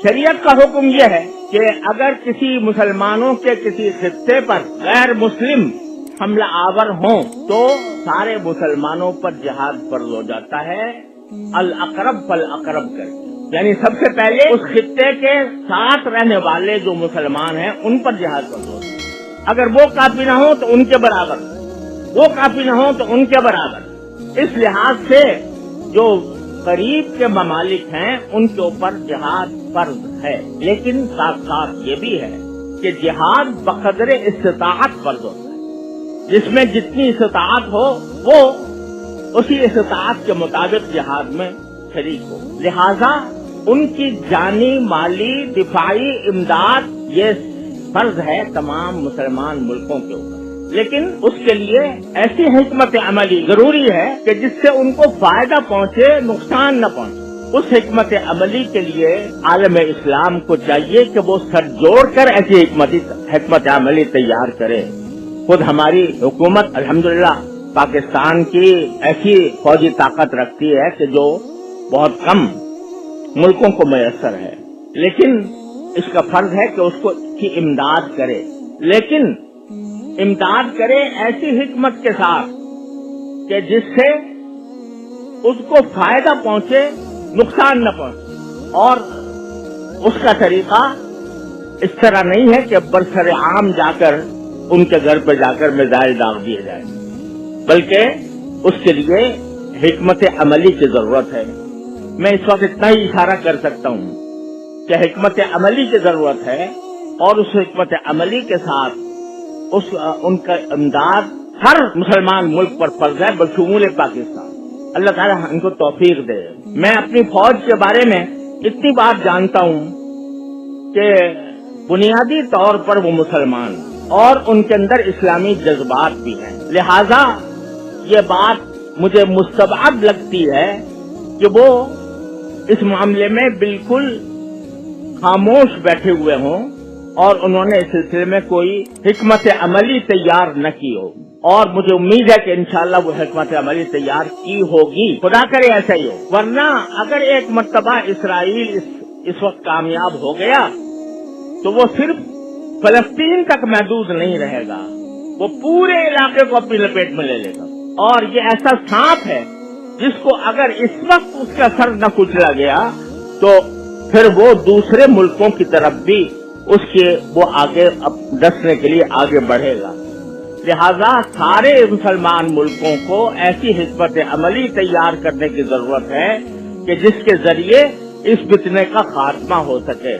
شریعت کا حکم یہ ہے کہ اگر کسی مسلمانوں کے کسی خطے پر غیر مسلم حملہ آور ہوں تو سارے مسلمانوں پر جہاد فرض ہو جاتا ہے، الاقرب فالاقرب کر کے، یعنی سب سے پہلے اس خطے کے ساتھ رہنے والے جو مسلمان ہیں ان پر جہاد فرض ہوتا ہے، اگر وہ کافی نہ ہوں تو ان کے برابر، وہ کافی نہ ہوں تو ان کے برابر۔ اس لحاظ سے جو قریب کے ممالک ہیں ان کے اوپر جہاد فرض ہے، لیکن ساتھ ساتھ یہ بھی ہے کہ جہاد بقدر استطاعت فرض ہوتا ہے، جس میں جتنی استطاعت ہو وہ اسی استطاعت کے مطابق جہاد میں شریک ہو، لہذا ان کی جانی مالی دفاعی امداد یہ فرض ہے تمام مسلمان ملکوں کے اوپر، لیکن اس کے لیے ایسی حکمت عملی ضروری ہے کہ جس سے ان کو فائدہ پہنچے، نقصان نہ پہنچے۔ اس حکمت عملی کے لیے عالم اسلام کو چاہیے کہ وہ سر جوڑ کر ایسی حکمت عملی تیار کرے۔ خود ہماری حکومت الحمدللہ پاکستان کی ایسی فوجی طاقت رکھتی ہے کہ جو بہت کم ملکوں کو میسر ہے، لیکن اس کا فرض ہے کہ اس کو کی امداد کرے، لیکن امداد کرے ایسی حکمت کے ساتھ کہ جس سے اس کو فائدہ پہنچے، نقصان نہ پہنچے، اور اس کا طریقہ اس طرح نہیں ہے کہ برسر عام جا کر ان کے گھر پہ جا کر میزائل داغ دیے جائیں، بلکہ اس کے لیے حکمت عملی کی ضرورت ہے۔ میں اس وقت اتنا ہی اشارہ کر سکتا ہوں کہ حکمت عملی کی ضرورت ہے، اور اس حکمت عملی کے ساتھ ان کا امداد ہر مسلمان ملک پر فرض ہے بشمول پاکستان۔ اللہ تعالیٰ ان کو توفیق دے۔ میں اپنی فوج کے بارے میں اتنی بات جانتا ہوں کہ بنیادی طور پر وہ مسلمان اور ان کے اندر اسلامی جذبات بھی ہیں، لہذا یہ بات مجھے مستبعد لگتی ہے کہ وہ اس معاملے میں بالکل خاموش بیٹھے ہوئے ہوں اور انہوں نے اس سلسلے میں کوئی حکمت عملی تیار نہ کی ہو، اور مجھے امید ہے کہ انشاءاللہ وہ حکمت عملی تیار کی ہوگی، خدا کرے ایسا ہی ہو، ورنہ اگر ایک مرتبہ اسرائیل اس وقت کامیاب ہو گیا تو وہ صرف فلسطین تک محدود نہیں رہے گا، وہ پورے علاقے کو اپنی لپیٹ میں لے لے گا، اور یہ ایسا سانپ ہے جس کو اگر اس وقت اس کا سر نہ کچلا گیا تو پھر وہ دوسرے ملکوں کی طرف بھی اس کے وہ آگے ڈسنے کے لیے آگے بڑھے گا۔ لہذا سارے مسلمان ملکوں کو ایسی حکمت عملی تیار کرنے کی ضرورت ہے کہ جس کے ذریعے اس فتنے کا خاتمہ ہو سکے۔